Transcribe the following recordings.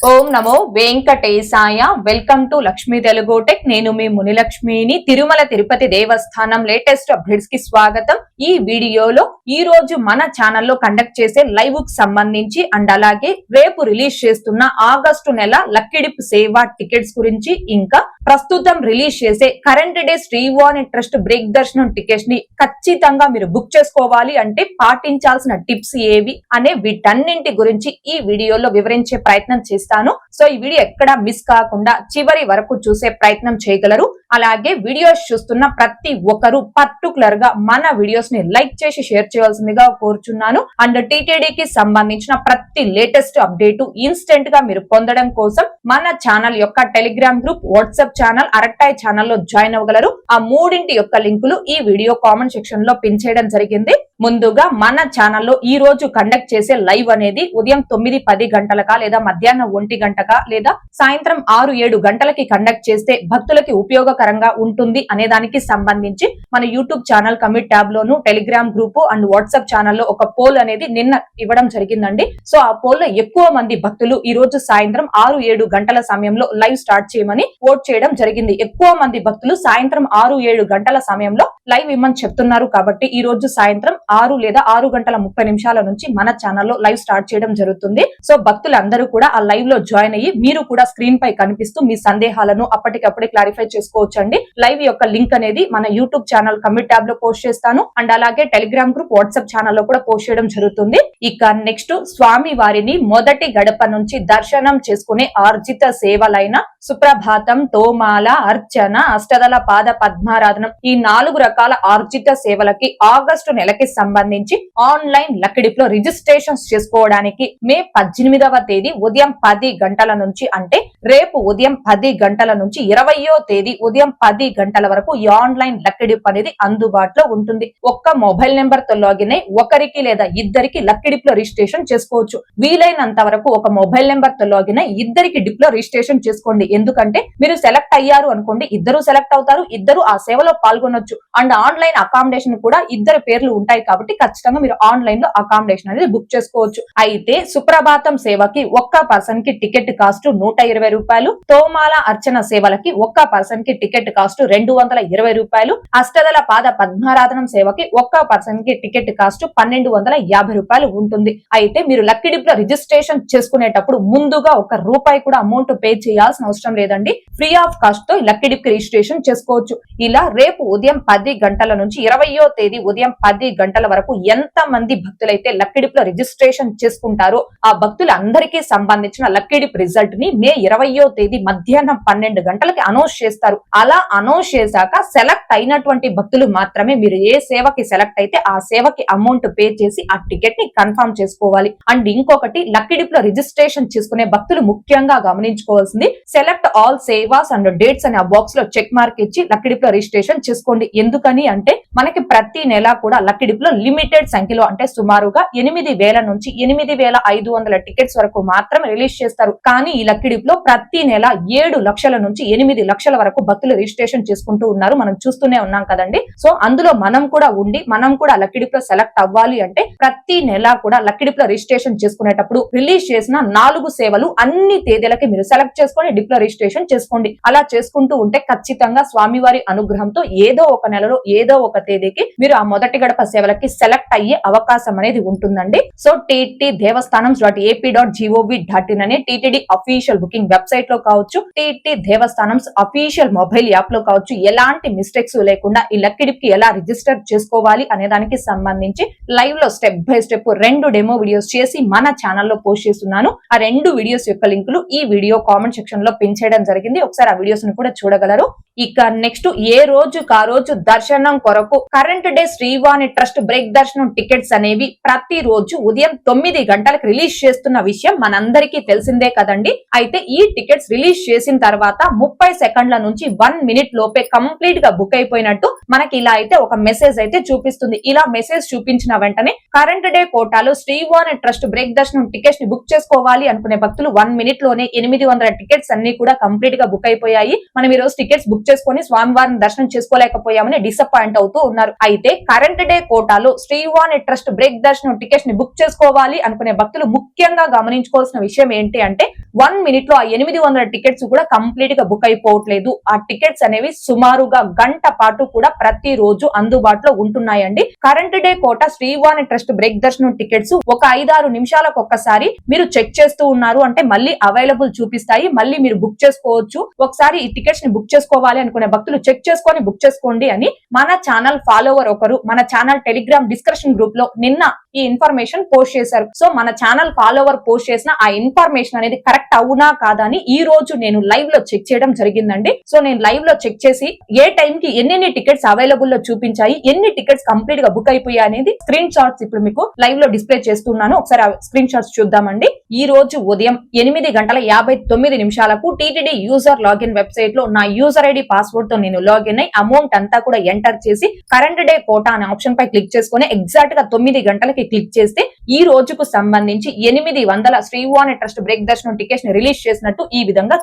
Om Namo Venkatesaya. Welcome to Lakshmi Telugu tech. నేను మీ మునిలక్ష్మిని. తిరుమల తిరుపతి దేవస్థానం latest updates కి స్వాగతం. ఈ వీడియోలో ఈ రోజు మన ఛానల్లో కండక్ట్ చేసే లైవ్ కు సంబంధించి అండ్ అలాగే రేపు రిలీజ్ చేస్తున్న ఆగస్టు నెల లక్కిడిప్ సేవ టికెట్స్ గురించి, ఇంకా ప్రస్తుతం రిలీజ్ చేసే current day Srivani trust break దర్శనం టికెట్స్ ని ఖచ్చితంగా మీరు బుక్ చేసుకోవాలి అంటే పాటించాల్సిన టిప్స్ ఏవి అనే వీటన్నింటి గురించి ఈ వీడియోలో వివరించే ప్రయత్నం చేస్తాను. సో ఈ వీడియో ఎక్కడ మిస్ కాకుండా చివరి వరకు చూసే ప్రయత్నం చేయగలరు. అలాగే వీడియోస్ చూస్తున్న ప్రతి ఒక్కరు పర్టికులర్ గా మన వీడియోస్ ని లైక్ చేసి షేర్ చేయాల్సిందిగా కోరుచున్నాను. అండ్ టీటీడీకి సంబంధించిన ప్రతి లేటెస్ట్ అప్డేట్ ఇన్స్టెంట్ గా మీరు పొందడం కోసం మన ఛానల్ యొక్క టెలిగ్రామ్ గ్రూప్, వాట్సాప్ ఛానల్, అరక్టాయ్ ఛానల్లో జాయిన్ అవ్వగలరు. ఆ మూడింటి యొక్క లింకులు ఈ వీడియో కామెంట్ సెక్షన్ లో పిన్ చేయడం జరిగింది. ముందుగా మన ఛానల్లో ఈ రోజు కండక్ట్ చేసే లైవ్ అనేది ఉదయం 9-10 గంటలకా, లేదా మధ్యాహ్నం 1 గంటకా, లేదా సాయంత్రం 6-7 గంటలకి కండక్ట్ చేస్తే భక్తులకి ఉపయోగకరంగా ఉంటుంది అనే దానికి సంబంధించి మన YouTube channel commit tab loan, Telegram group and WhatsApp ఛానల్లో ఒక పోల్ అనేది నిన్న ఇవ్వడం జరిగిందండి. సో ఆ పోల్ లో ఎక్కువ మంది భక్తులు ఈ రోజు సాయంత్రం 6-7 గంటల సమయంలో లైవ్ స్టార్ట్ చేయమని ఓట్ చేయడం జరిగింది. ఎక్కువ మంది భక్తులు సాయంత్రం 6-7 గంటల సమయంలో లైవ్ ఇవ్వమని చెప్తున్నారు. కాబట్టి ఈ రోజు సాయంత్రం 6 లేదా 6 గంటల 30 నిమిషాల నుంచి మన ఛానల్లో లైవ్ స్టార్ట్ చేయడం జరుగుతుంది. సో భక్తులందరూ కూడా ఆ లైవ్ లో జాయిన్ అయ్యి మీరు కూడా స్క్రీన్ పై కనిపిస్తూ మీ సందేహాలను అప్పటికప్పుడే క్లారిఫై చేసుకోవచ్చండి. లైవ్ యొక్క లింక్ అనేది మన యూట్యూబ్ ఛానల్ కమిట్ ట్యాబ్ లో పోస్ట్ చేస్తాను. అండ్ అలాగే టెలిగ్రామ్ గ్రూప్, వాట్సాప్ ఛానల్లో కూడా పోస్ట్ చేయడం జరుగుతుంది. ఇక నెక్స్ట్, స్వామి వారిని మొదటి గడప నుంచి దర్శనం చేసుకునే ఆర్జిత సేవలైన సుప్రభాతం, తోమాల, అర్చన, అష్టదళ పాద పద్మారాధనం, ఈ 4 రకాల ఆర్జిత సేవలకి ఆగస్టు నెలకి సంబంధించి ఆన్లైన్ లక్కిడిప్ లో రిజిస్ట్రేషన్స్ చేసుకోవడానికి మే 18వ తేదీ ఉదయం 10 గంటల నుంచి, అంటే రేపు ఉదయం 10 గంటల నుంచి 20వ తేదీ ఉదయం 10 గంటల వరకు ఈ ఆన్లైన్ లక్కిడిప్ అనేది అందుబాటులో ఉంటుంది. ఒక్క మొబైల్ నెంబర్ తో లాగిన్ అయి ఒకరికి లేదా ఇద్దరికి లక్కిడిప్ లో రిజిస్ట్రేషన్ చేసుకోవచ్చు. వీలైనంత వరకు ఒక మొబైల్ నెంబర్ తో లాగిన్ అయి ఇద్దరికి డిప్ లో రిజిస్ట్రేషన్ చేసుకోండి. ఎందుకంటే మీరు సెలెక్ట్ అయ్యారు అనుకోండి, ఇద్దరు సెలెక్ట్ అవుతారు, ఇద్దరు ఆ సేవలో పాల్గొనొచ్చు. అండ్ ఆన్లైన్ అకామిడేషన్ కూడా ఇద్దరు పేర్లు ఉంటాయి కాబట్టి ఖచ్చితంగా మీరు ఆన్లైన్ లో అకామిడేషన్ అనేది బుక్ చేసుకోవచ్చు. అయితే సుప్రభాతం సేవకి ఒక్క పర్సన్ కి టికెట్ కాస్ట్ 120 రూపాయలు, తోమాల అర్చన సేవలకి ఒక్క పర్సన్ కి టికెట్ కాస్ట్ 220 రూపాయలు, అష్టదళ పాద పద్మారాధనం సేవకి ఒక్క పర్సన్ కి టికెట్ కాస్ట్ 1250 రూపాయలు ఉంటుంది. అయితే మీరు లక్కిడిప్ లో రిజిస్ట్రేషన్ చేసుకునేటప్పుడు ముందుగా ₹1 కూడా అమౌంట్ పే చేయాల్సిన అవసరం లేదండి. ఫ్రీ ఆఫ్ కాస్ట్ తో లక్కిడిప్ కి రిజిస్ట్రేషన్ చేసుకోవచ్చు. ఇలా రేపు ఉదయం 10 గంటల నుంచి 20వ తేదీ ఉదయం 10 గంటల వరకు ఎంత మంది భక్తులైతే లక్కిడిప్ లో రిజిస్ట్రేషన్ చేసుకుంటారో ఆ భక్తులందరికీ సంబంధించిన లక్కిడిప్ రిజల్ట్ ని మే 20వ తేదీ మధ్యాహ్నం 12 గంటలకి అనౌన్స్ చేస్తారు. అలా అనౌన్స్ చేశాక సెలెక్ట్ అయినటువంటి భక్తులు మాత్రమే మీరు ఏ సేవకి సెలెక్ట్ అయితే ఆ సేవకి అమౌంట్ పే చేసి ఆ టికెట్ ని కన్ఫర్మ్ చేసుకోవాలి. అండ్ ఇంకొకటి, లక్కిడిప్ లో రిజిస్ట్రేషన్ చేసుకునే భక్తులు ముఖ్యంగా గమనించుకోవాల్సింది, select all sevas and dates అనే ఆ బాక్స్ లో చెక్ మార్క్ ఇచ్చి లక్కిడిప్ లో రిజిస్ట్రేషన్ చేసుకోండి. ఎందుకని అంటే మనకి ప్రతి నెల కూడా లక్కిడిప్ లో లిమిటెడ్ సంఖ్యలో, అంటే సుమారుగా 8,000 నుంచి 8,500 టికెట్స్ వరకు మాత్రమే రిలీజ్ చేస్తారు. కానీ ఈ లక్కిడిప్ లో ప్రతి నెల 7 లక్షల నుంచి 8 లక్షల వరకు భక్తులు రిజిస్ట్రేషన్ చేసుకుంటూ ఉన్నారు. మనం చూస్తూనే ఉన్నాం కదండి. సో అందులో మనం కూడా ఉండి మనం కూడా లక్కిడిప్ లో సెలెక్ట్ అవ్వాలి అంటే ప్రతి నెల కూడా లక్కిడిప్ లో రిజిస్ట్రేషన్ చేసుకునేటప్పుడు రిలీజ్ చేసిన 4 సేవలు అన్ని తేదీలకి మీరు సెలెక్ట్ చేసుకొని డిప్ లో రిజిస్ట్రేషన్ చేసుకోండి. అలా చేసుకుంటూ ఉంటే ఖచ్చితంగా స్వామివారి అనుగ్రహంతో ఏదో ఒక నెలలో ఏదో ఒక తేదీకి మీరు ఆ మొదటి గడప సేవలకి సెలెక్ట్ అయ్యే అవకాశం అనేది ఉంటుందండి. సో టీటీ దేవస్థానం.ap.gov.in అనే టీటీడీ అఫీషియల్ బుకింగ్ వెబ్సైట్ లో కావచ్చు, టీటీ దేవస్థానం అఫీషియల్ మొబైల్ యాప్ లో కావచ్చు, ఎలాంటి మిస్టేక్స్ లేకుండా ఈ లక్కిడిప్ కి ఎలా రిజిస్టర్ చేసుకోవాలి అనే దానికి సంబంధించి లైవ్ లో step by step 2 demo videos చేసి మన ఛానల్లో పోస్ట్ చేస్తున్నాను. ఆ 2 వీడియోస్ యొక్క లింకులు ఈ వీడియో కామెంట్ సెక్షన్ లో పిన్ చేయడం జరిగింది. ఒకసారి ఆ వీడియోస్ ను కూడా చూడగలరు. ఇక నెక్స్ట్, ఏ రోజుకు ఆ రోజు దర్శనం కొరకు current day Srivani trust break దర్శనం టికెట్స్ అనేవి ప్రతి రోజు ఉదయం 9 గంటలకు రిలీజ్ చేస్తున్న విషయం మనందరికీ తెలిసిందే కదండి. అయితే ఈ టికెట్స్ రిలీజ్ చేసిన తర్వాత 30 సెకండ్ల నుంచి 1 మినిట్ లోపే కంప్లీట్ గా బుక్ అయిపోయినట్టు మనకి ఇలా అయితే ఒక మెసేజ్ అయితే చూపిస్తుంది. ఇలా మెసేజ్ చూపించిన వెంటనే కరెంట్ డే కోటాలో శ్రీవాణి ట్రస్ట్ బ్రేక్ దర్శనం టికెట్స్ ని బుక్ చేసుకోవాలి అనుకునే భక్తులు 1 మినిట్ లోనే 800 టికెట్స్ అన్ని కూడా కంప్లీట్ గా బుక్ అయిపోయాయి. మనం ఈ రోజు టికెట్స్ బుక్ చేసుకుని స్వామివారిని దర్శనం చేసుకోలేకపోయామని డిసప్పాయింట్ అవుతూ ఉన్నారు. అయితే కరెంట్ డే కోటాలో శ్రీవాణి ట్రస్ట్ బ్రేక్ దర్శనం టికెట్స్ ని బుక్ చేసుకోవాలి అనుకునే భక్తులు ముఖ్యంగా గమనించుకోవాల్సిన విషయం ఏంటి అంటే, 1 మినిట్ లో ఆ 800 టికెట్స్ కూడా కంప్లీట్ గా బుక్ అయిపోవట్లేదు. ఆ టికెట్స్ అనేవి సుమారుగా గంట పాటు కూడా ప్రతిరోజు అందుబాటులో ఉంటున్నాయండి. కరెంట్ డే కోట శ్రీవాణి ట్రస్ట్ బ్రేక్ దర్శనం టికెట్స్ ఒక 5-6 నిమిషాలకు ఒక్కసారి మీరు చెక్ చేస్తూ ఉన్నారు అంటే మళ్ళీ అవైలబుల్ చూపిస్తాయి. మళ్ళీ మీరు బుక్ చేసుకోవచ్చు. ఒకసారి ఈ టికెట్స్ ని బుక్ చేసుకోవాలి అనుకునే భక్తులు చెక్ చేసుకొని బుక్ చేసుకోండి అని మన ఛానల్ ఫాలోవర్ ఒకరు మన ఛానల్ టెలిగ్రామ్ డిస్కషన్ గ్రూప్ లో నిన్న ఈ ఇన్ఫర్మేషన్ పోస్ట్ చేశారు. సో మన ఛానల్ ఫాలోవర్ పోస్ట్ చేసిన ఆ ఇన్ఫర్మేషన్ అనేది కరెక్ట్ అవునా కాదా అని ఈ రోజు నేను లైవ్ లో చెక్ చేయడం జరిగిందండి. సో నేను లైవ్ లో చెక్ చేసి ఏ టైం కి ఎన్ని టికెట్స్ అవైలబుల్ లో చూపించాయి, ఎన్ని టికెట్స్ కంప్లీట్ గా బుక్ అయిపోయాయి అనేది స్క్రీన్ షాట్స్ ఇప్పుడు మీకు లైవ్ లో డిస్ప్లే చేస్తున్నాను. ఒకసారి స్క్రీన్ షాట్స్ చూద్దామండి. ఈ రోజు ఉదయం 8:59 టీటీడీ యూజర్ లాగిన్ వెబ్సైట్ లో నా యూజర్ ఐడి పాస్వర్డ్ తో నేను లాగిన్ అయి అమౌంట్ అంతా కూడా ఎంటర్ చేసి కరెంట్ డే కోటా అనే ఆప్షన్ పై క్లిక్ చేసుకుని ఎగ్జాక్ట్ గా 9 గంటలకి క్లిక్ చేస్తే ఈ రోజుకు సంబంధించి 800 శ్రీవాణి ట్రస్ట్ బ్రేక్ దర్శనం టికెట్స్ ని రిలీజ్ చేసినట్టు ఈ విధంగా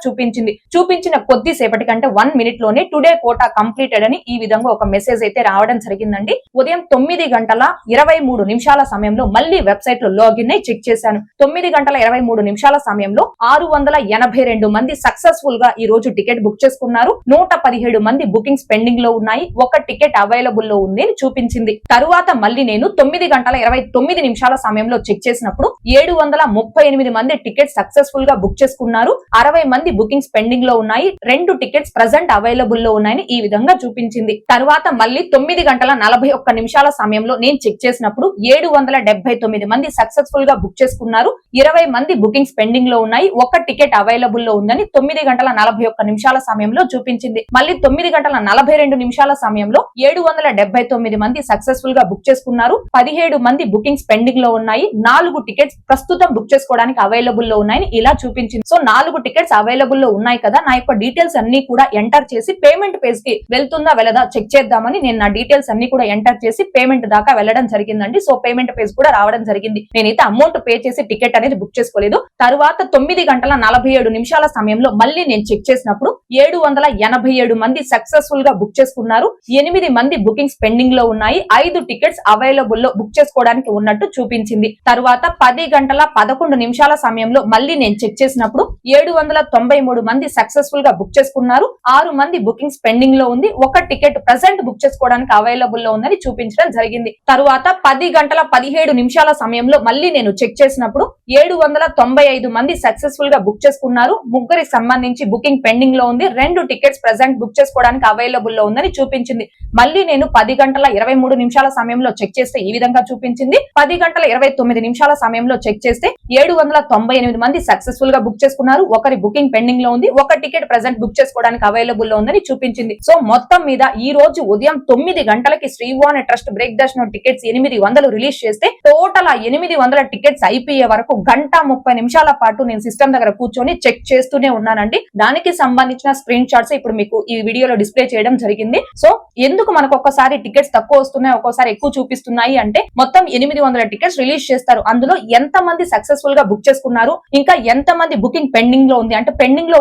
చూపించిన కొద్దిసేపటి కంటే 1 మినిట్ లోనే టుడే కోటా కంప్లీటెడ్ అని ఈ విధంగా ఒక మెసేజ్ అయితే రావడం జరిగిందండి. ఉదయం 9:23 సమయంలో మళ్ళీ వెబ్సైట్ లో లాగిన్ అయి చెక్ చేశాను. 9:23 సమయంలో 682 మంది సక్సెస్ఫుల్ గా ఈ రోజు టికెట్ బుక్ చేసుకున్నారు. 117 మంది బుకింగ్స్ పెండింగ్ లో ఉన్నాయి. ఒక టికెట్ అవైలబుల్ లో ఉంది అని చూపించింది. తరువాత మళ్ళీ నేను 9:29 సమయంలో చెక్ చేసినప్పుడు 738 మంది టికెట్ సక్సెస్ఫుల్ గా బుక్ చేసుకున్నారు. 60 మంది బుకింగ్స్ పెండింగ్ లో ఉన్నాయి. 2 టికెట్స్ ప్రెజెంట్ అవైలబుల్ లో ఉన్నాయని ఈ విధంగా చూపించింది. తరువాత మళ్ళీ 9:41 సమయంలో నేను చెక్ చేసినప్పుడు 779 మంది సక్సెస్ఫుల్ గా బుక్ చేసుకున్నారు. 20 మంది బుకింగ్స్ పెండింగ్ లో ఉన్నాయి. ఒక టికెట్ అవైలబుల్ లో ఉందని 9:41 సమయంలో చూపించింది. మళ్ళీ 9:42 సమయంలో 779 మంది సక్సెస్ఫుల్ గా బుక్ చేసుకున్నారు. 17 మంది బుకింగ్స్ పెండింగ్ లో ఉన్నాయి. 4 టికెట్స్ ప్రస్తుతం బుక్ చేసుకోవడానికి అవైలబుల్ లో ఉన్నాయని ఇలా చూపించింది. సో 4 టికెట్స్ అవైలబుల్ లో ఉన్నాయి కదా, నా యొక్క డీటెయిల్స్ అన్ని కూడా ఎంటర్ చేసి పేమెంట్ పేజ్ కి వెళ్తుందా వెళ్ళదా చెక్ చేద్దామని నేను నా డీటెయిల్స్ అన్ని కూడా ఎంటర్ చేసి పేమెంట్ దాకా వెళ్ళడం జరిగిందండి. సో పేమెంట్ పేజ్ కూడా రావడం జరిగింది. నేనైతే అమౌంట్ పే చేసి టికెట్ అనేది బుక్ చేసుకోలేదు. తరువాత 9:47 సమయంలో మళ్ళీ నేను చెక్ చేసినప్పుడు 787 మంది సక్సెస్ఫుల్ గా బుక్ చేసుకున్నారు. 8 మంది బుకింగ్స్ పెండింగ్ లో ఉన్నాయి. 5 టికెట్స్ అవైలబుల్ లో బుక్ చేసుకోవడానికి ఉన్నట్టు చూపించింది. తరువాత 10:11 సమయంలో మళ్ళీ నేను చెక్ చేసినప్పుడు 793 మంది సక్సెస్ఫుల్ గా బుక్ చేసుకున్నారు. 6 మంది బుకింగ్స్ పెండింగ్ లో ఉంది. ఒక టికెట్ ప్రెజెంట్ బుక్ చేసుకోవడానికి అవైలబుల్ లో ఉందని చూపించడం జరిగింది. తరువాత 10:17 సమయంలో మళ్ళీ నేను చెక్ చేసినప్పుడు 795 మంది సక్సెస్ఫుల్ గా బుక్ చేసుకున్నారు. 3కి సంబంధించి బుకింగ్ పెండింగ్ లో ఉంది. 2 టికెట్స్ ప్రెజెంట్ బుక్ చేసుకోవడానికి అవైలబుల్ లో ఉందని చూపించింది. మళ్ళీ నేను 10:23 సమయంలో చెక్ చేస్తే ఈ విధంగా చూపించింది. 10:29 సమయంలో చెక్ చేస్తే 798 మంది సక్సెస్ఫుల్ గా బుక్ చేసుకున్నారు. ఒకరి బుకింగ్ పెండింగ్ లో ఉంది. ఒక టికెట్ ప్రెజెంట్ బుక్ చేసుకోవడానికి అవైలబుల్ లో ఉందని చూపించింది. సో మొత్తం మీద ఈ రోజు ఉదయం 9 గంటలకి శ్రీవాణి ట్రస్ట్ బ్రేక్ దర్శనం టికెట్స్ 800 రిలీజ్ చేస్తే టోటల్ 800 టికెట్స్ అయిపోయే వరకు 1:30 పాటు నేను సిస్టమ్ దగ్గర కూర్చొని చెక్ చేస్తూనే ఉన్నానండి. దానికి సంబంధించిన స్క్రీన్ షాట్స్ ఇప్పుడు మీకు ఈ వీడియోలో డిస్ప్లే చేయడం జరిగింది. సో ఎందుకు మనకు ఒక్కసారి టికెట్స్ తక్కువ వస్తున్నాయి, ఒక్కోసారి ఎక్కువ చూపిస్తున్నాయి అంటే మొత్తం 800 టికెట్స్ రిలీజ్ చేస్తారు. అందులో ఎంత మంది సక్సెస్ఫుల్ గా బుక్ చేసుకున్నారు, ఇంకా ఎంత మంది బుకింగ్ పెండింగ్ లో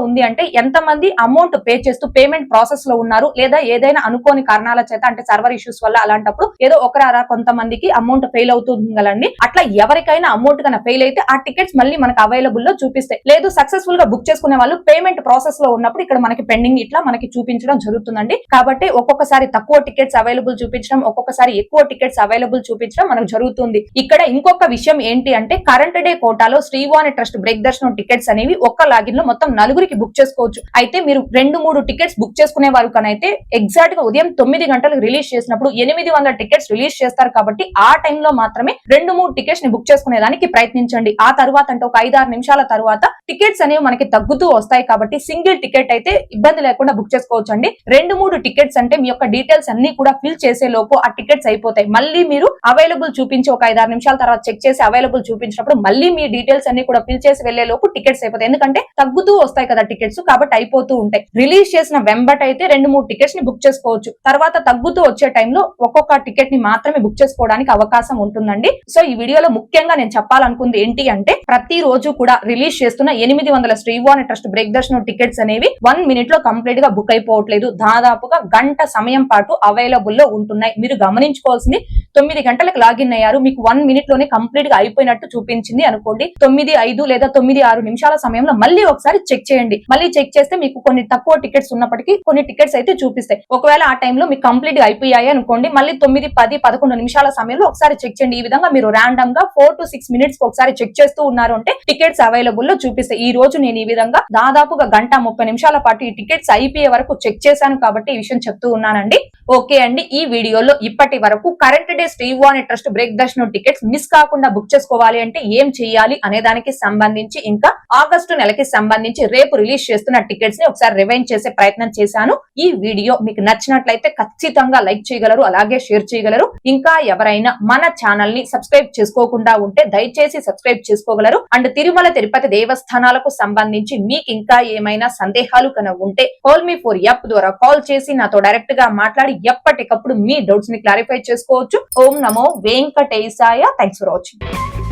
ఉంది అంటే ఎంత మంది అమౌంట్ పే చేస్తూ పేమెంట్ ప్రాసెస్ లో ఉన్నారు, లేదా ఏదైనా అనుకోని కారణాల చేత అంటే సర్వర్ ఇష్యూస్ వల్ల అలాంటప్పుడు ఏదో ఒకరారా కొంతమందికి అమౌంట్ ఫెయిల్ అవుతుంది కదండి. అట్లా ఎవరికైనా అమౌంట్ కన్నా ఫెయిల్ అయితే ఆ టికెట్స్ మళ్ళీ మనకు అవైలబుల్ లో చూపిస్తాయి. లేదు సక్సెస్ఫుల్ గా బుక్ చేసుకునే వాళ్ళు పేమెంట్ ప్రాసెస్ లో ఉన్నప్పుడు ఇక్కడ మనకి పెండింగ్ ఇట్లా మనకి చూపించడం జరుగుతుందండి. కాబట్టి ఒక్కొక్కసారి తక్కువ టికెట్స్ అవైలబుల్ చూపించడం, ఒక్కొక్కసారి ఎక్కువ టికెట్స్ అవైలబుల్ చూపించడం మనకు జరుగుతుంది. ఇక్కడ ఇంకొక విషయం ఏంటి అంటే కరెంట్ డే కోటాలో శ్రీవాణి ట్రస్ట్ బ్రేక్ దర్శనం టికెట్స్ అనేవి ఒక్క లాగిన్ లో మొత్తం 4కి బుక్ చేసుకోవచ్చు. అయితే మీరు 2-3 టికెట్స్ బుక్ చేసుకునే వారు కనైతే ఎగ్జాక్ట్ గా ఉదయం 9 గంటలకు రిలీజ్ చేసినప్పుడు 800 టికెట్స్ రిలీజ్ చేస్తారు. కాబట్టి ఆ టైంలో మాత్రమే 2-3 టికెట్స్ ని బుక్ చేసుకునేదానికి ప్రయత్నించండి. ఆ తర్వాత అంటే ఒక 5-6 నిమిషాల తర్వాత టికెట్స్ అనేవి మనకి తగ్గుతూ వస్తాయి. కాబట్టి సింగిల్ టికెట్ అయితే ఇబ్బంది లేకుండా బుక్ చేసుకోవచ్చు అండి. 2-3 టికెట్స్ అంటే మీ యొక్క డీటెయిల్స్ అన్ని కూడా ఫిల్ చేసే లోపు ఆ టికెట్స్ అయిపోతాయి. మళ్ళీ మీరు అవైలబుల్ చూపించి ఒక 5-6 నిమిషాల తర్వాత చెక్ చేసి అవైలబుల్ చూపించినప్పుడు మళ్ళీ మీ డీటెయిల్స్ అన్ని కూడా ఫిల్ చేసి వెళ్లే లోపు టికెట్స్ అయిపోతాయి. ఎందుకంటే తగ్గుతూ వస్తాయి కదా టికెట్స్, కాబట్టి అయిపోతూ ఉంటాయి. రిలీజ్ చేసిన వెంబట్ అయితే 2-3 టికెట్స్ ని బుక్ చేసుకోవచ్చు. తర్వాత తగ్గుతూ వచ్చే టైంలో ఒక్కొక్క టికెట్ ని మాత్రమే బుక్ చేసుకోవడానికి అవకాశం ఉంటుందండి. సో ఈ వీడియోలో ముఖ్యంగా నేను చెప్పాలనుకుంది ఏంటి అంటే ప్రతి రోజు కూడా రిలీజ్ చేస్తున్న 800 శ్రీవాణి ట్రస్ట్ బ్రేక్ దర్శనం టికెట్స్ అనేవి 1 మినిట్ లో కంప్లీట్ గా బుక్ అయిపోవట్లేదు. దాదాపుగా గంట సమయం పాటు అవైలబుల్ లో ఉంటున్నాయి. మీరు గమనించుకోవాల్సింది 9 గంటలకు లాగిన్ అయ్యారు, మీకు 1 మినిట్ లోనే కంప్లీట్ గా అయిపోయినట్టు చూపించింది అనుకోండి. 9:05 లేదా 9:06 సమయంలో లో మళ్ళీ ఒకసారి చెక్ చేయండి. మళ్ళీ చెక్ చేస్తే మీకు కొన్ని తక్కువ టికెట్స్ ఉన్నప్పటికీ కొన్ని టికెట్స్ అయితే చూపిస్తాయి. ఒకవేళ ఆ టైంలో మీకు కంప్లీట్ గా అయిపోయాయి అనుకోండి, మళ్ళీ 9, 10, 11 నిమిషాల సమయంలో ఒకసారి చెక్ చేయండి. ఈ విధంగా మీరు ర్యాండమ్ గా 4 to 6 మినిట్స్ ఒకసారి చెక్ చేస్తూ ఉన్నారు అంటే టికెట్స్ అవైలబుల్ లో చూపిస్తాయి. ఈ రోజు నేను ఈ విధంగా దాదాపుగా 1:30 నిమిషాల పాటు ఈ టికెట్స్ అయిపోయే వరకు చెక్ చేశాను కాబట్టి ఈ విషయం చెప్తూ ఉన్నానండి. ఓకే అండి, ఈ వీడియోలో ఇప్పటి వరకు కరెంట్ డే శ్రీ వాణి ట్రస్ట్ బ్రేక్ దర్శనం టికెట్స్ మిస్ కాకుండా బుక్ చేసుకోవాలి అంటే ఏం చేయాలి అనే దానికి సంబంధించి, ఇంకా ఆగస్టు నెలకి సంబంధించి రేపు రిలీజ్ చేస్తున్న టికెట్స్ ని ఒకసారి రివైండ్ చేసే ప్రయత్నం చేశాను. ఈ వీడియో మీకు నచ్చినట్లయితే ఖచ్చితంగా లైక్ చేయగలరు, అలాగే షేర్ చేయగలరు. ఇంకా ఎవరైనా మన ఛానల్ ని సబ్స్క్రైబ్ చేసుకోకుండా ఉంటే దయచేసి సబ్స్క్రైబ్ చేసుకోగలరు. అండ్ తిరుమల తిరుపతి దేవస్థానాలకు సంబంధించి మీకు ఇంకా ఏమైనా సందేహాలు కనుక ఉంటే కాల్ మీ ఫర్ యాప్ ద్వారా కాల్ చేసి నాతో డైరెక్ట్ గా మాట్లాడి ఎప్పటికప్పుడు మీ డౌట్స్ ని క్లారిఫై చేసుకోవచ్చు. ఓం నమో వెంకటేశాయ. Thanks for watching.